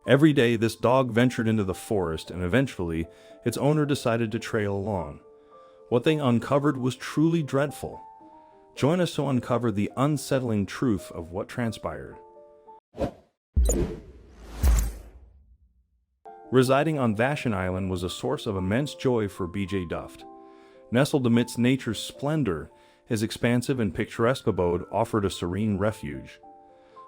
Every day, this dog ventured into the forest, and eventually, its owner decided to trail along. What they uncovered was truly dreadful. Join us to uncover the unsettling truth of what transpired. Residing on Vashon Island was a source of immense joy for B.J. Duft. Nestled amidst nature's splendor, his expansive and picturesque abode offered a serene refuge.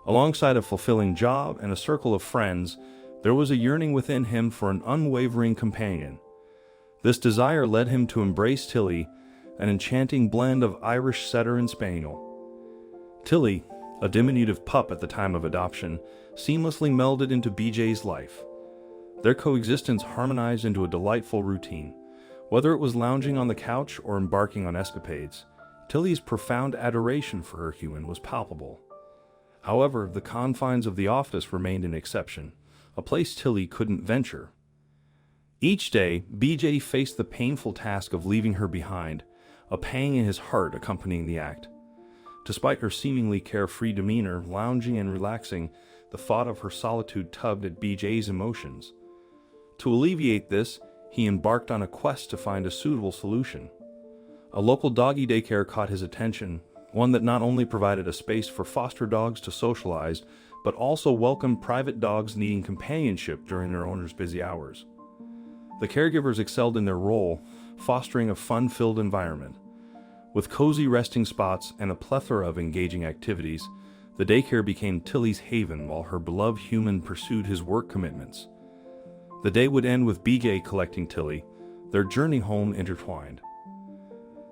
Alongside a fulfilling job and a circle of friends, there was a yearning within him for an unwavering companion. This desire led him to embrace Tilly, an enchanting blend of Irish setter and spaniel. Tilly, a diminutive pup at the time of adoption, seamlessly melded into BJ's life. Their coexistence harmonized into a delightful routine. Whether it was lounging on the couch or embarking on escapades, Tilly's profound adoration for her human was palpable. However, the confines of the office remained an exception, a place Tilly couldn't venture. Each day, BJ faced the painful task of leaving her behind, a pang in his heart accompanying the act. Despite her seemingly carefree demeanor, lounging and relaxing, the thought of her solitude tugged at BJ's emotions. To alleviate this, he embarked on a quest to find a suitable solution. A local doggy daycare caught his attention, one that not only provided a space for foster dogs to socialize, but also welcomed private dogs needing companionship during their owners' busy hours. The caregivers excelled in their role, fostering a fun-filled environment. With cozy resting spots and a plethora of engaging activities, the daycare became Tilly's haven while her beloved human pursued his work commitments. The day would end with BJ collecting Tilly, their journey home intertwined.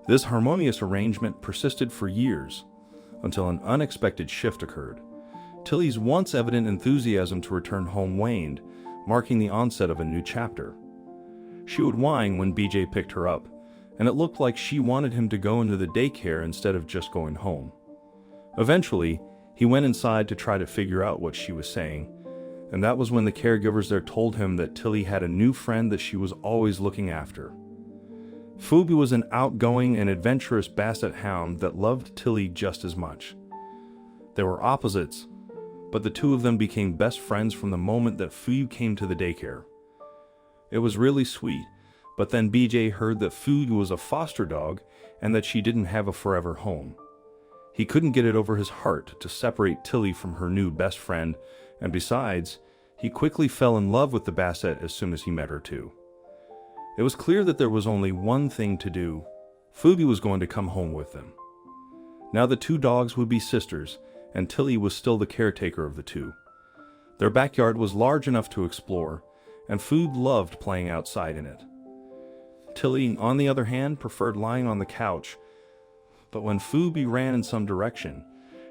This harmonious arrangement persisted for years, until an unexpected shift occurred. Tilly's once evident enthusiasm to return home waned, marking the onset of a new chapter. She would whine when BJ picked her up, and it looked like she wanted him to go into the daycare instead of just going home. Eventually, he went inside to try to figure out what she was saying, and that was when the caregivers there told him that Tilly had a new friend that she was always looking after. Fubi was an outgoing and adventurous basset hound that loved Tilly just as much. They were opposites, but the two of them became best friends from the moment that Fubi came to the daycare. It was really sweet, but then BJ heard that Fubi was a foster dog and that she didn't have a forever home. He couldn't get it over his heart to separate Tilly from her new best friend, and besides, he quickly fell in love with the basset as soon as he met her too. It was clear that there was only one thing to do. Fubi was going to come home with them. Now the two dogs would be sisters, and Tilly was still the caretaker of the two. Their backyard was large enough to explore, and Fubi loved playing outside in it. Tilly, on the other hand, preferred lying on the couch, but when Fubi ran in some direction,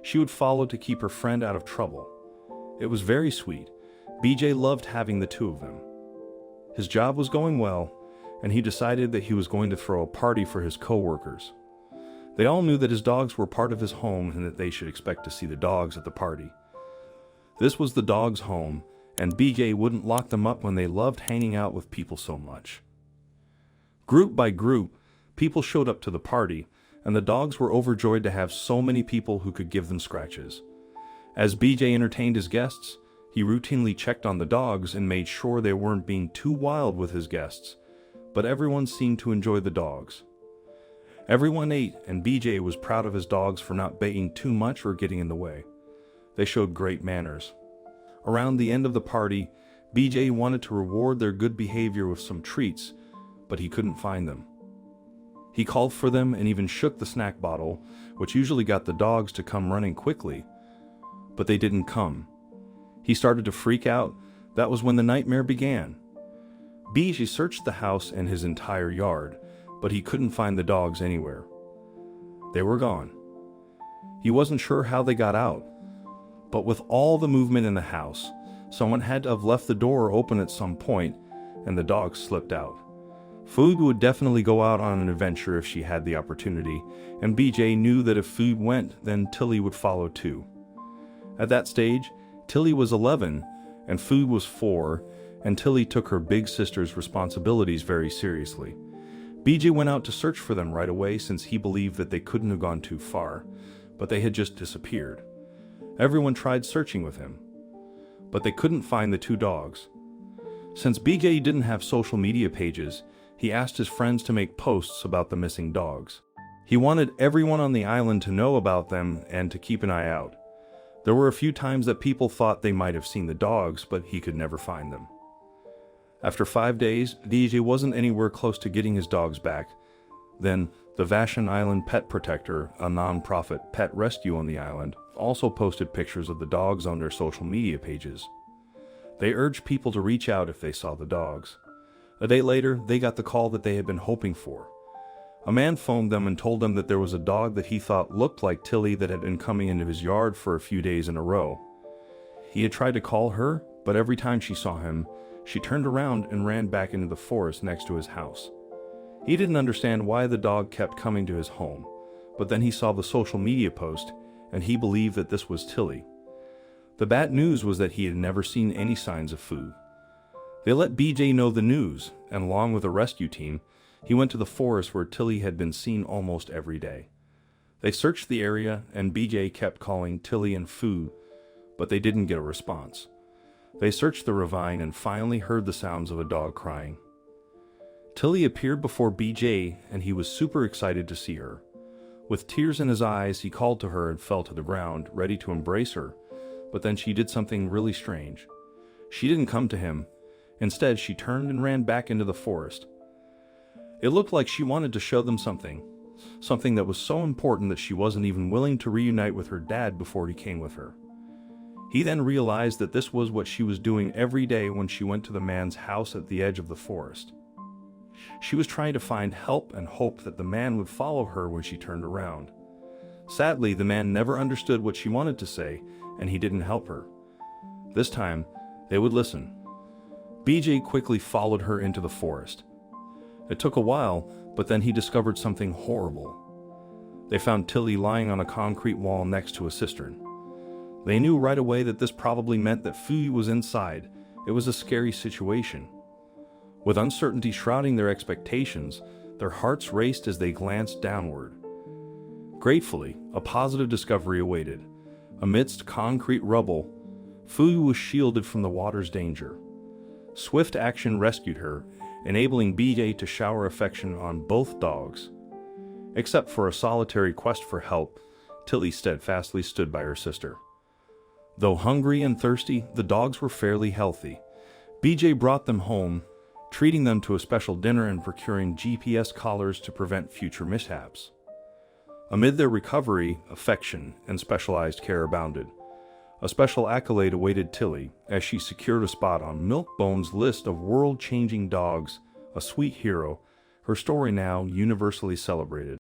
she would follow to keep her friend out of trouble. It was very sweet. BJ loved having the two of them. His job was going well, and he decided that he was going to throw a party for his co-workers. They all knew that his dogs were part of his home and that they should expect to see the dogs at the party. This was the dogs' home, and BJ wouldn't lock them up when they loved hanging out with people so much. Group by group, people showed up to the party, and the dogs were overjoyed to have so many people who could give them scratches. As BJ entertained his guests, he routinely checked on the dogs and made sure they weren't being too wild with his guests, but everyone seemed to enjoy the dogs. Everyone ate, and BJ was proud of his dogs for not baying too much or getting in the way. They showed great manners. Around the end of the party, BJ wanted to reward their good behavior with some treats, but he couldn't find them. He called for them and even shook the snack bottle, which usually got the dogs to come running quickly, but they didn't come. He started to freak out. That was when the nightmare began. BJ searched the house and his entire yard, but he couldn't find the dogs anywhere. They were gone. He wasn't sure how they got out, but with all the movement in the house, someone had to have left the door open at some point, and the dogs slipped out. Fubi would definitely go out on an adventure if she had the opportunity, and BJ knew that if Fubi went, then Tilly would follow too. At that stage, Tilly was 11, and Fubi was 4, and Tilly took her big sister's responsibilities very seriously. BJ went out to search for them right away since he believed that they couldn't have gone too far, but they had just disappeared. Everyone tried searching with him. but they couldn't find the two dogs. Since BJ didn't have social media pages, he asked his friends to make posts about the missing dogs. He wanted everyone on the island to know about them and to keep an eye out. There were a few times that people thought they might have seen the dogs, but he could never find them. After 5 days, BJ wasn't anywhere close to getting his dogs back. Then, the Vashon Island Pet Protector, a non-profit pet rescue on the island, also posted pictures of the dogs on their social media pages. They urged people to reach out if they saw the dogs. A day later, they got the call that they had been hoping for. A man phoned them and told them that there was a dog that he thought looked like Tilly that had been coming into his yard for a few days in a row. He had tried to call her, but every time she saw him, she turned around and ran back into the forest next to his house. He didn't understand why the dog kept coming to his home, but then he saw the social media post, and he believed that this was Tilly. The bad news was that he had never seen any signs of food. They let BJ know the news, and along with a rescue team, he went to the forest where Tilly had been seen almost every day. They searched the area, and BJ kept calling Tilly and Fu, but they didn't get a response. They searched the ravine and finally heard the sounds of a dog crying. Tilly appeared before BJ, and he was super excited to see her. With tears in his eyes, he called to her and fell to the ground, ready to embrace her, but then she did something really strange. She didn't come to him. Instead, she turned and ran back into the forest. It looked like she wanted to show them something that was so important that she wasn't even willing to reunite with her dad before he came with her. He then realized that this was what she was doing every day when she went to the man's house at the edge of the forest. She was trying to find help and hoped that the man would follow her when she turned around. Sadly, the man never understood what she wanted to say, and he didn't help her. This time, they would listen. BJ quickly followed her into the forest. It took a while, but then he discovered something horrible. They found Tilly lying on a concrete wall next to a cistern. They knew right away that this probably meant that Fubi was inside. It was a scary situation. With uncertainty shrouding their expectations, their hearts raced as they glanced downward. Gratefully, a positive discovery awaited. Amidst concrete rubble, Fubi was shielded from the water's danger. Swift action rescued her, enabling BJ to shower affection on both dogs. Except for a solitary quest for help, Tilly steadfastly stood by her sister. Though hungry and thirsty, the dogs were fairly healthy. BJ brought them home, treating them to a special dinner and procuring GPS collars to prevent future mishaps. Amid their recovery, affection and specialized care abounded. A special accolade awaited Tilly as she secured a spot on Milkbone's list of world-changing dogs, a sweet hero, her story now universally celebrated.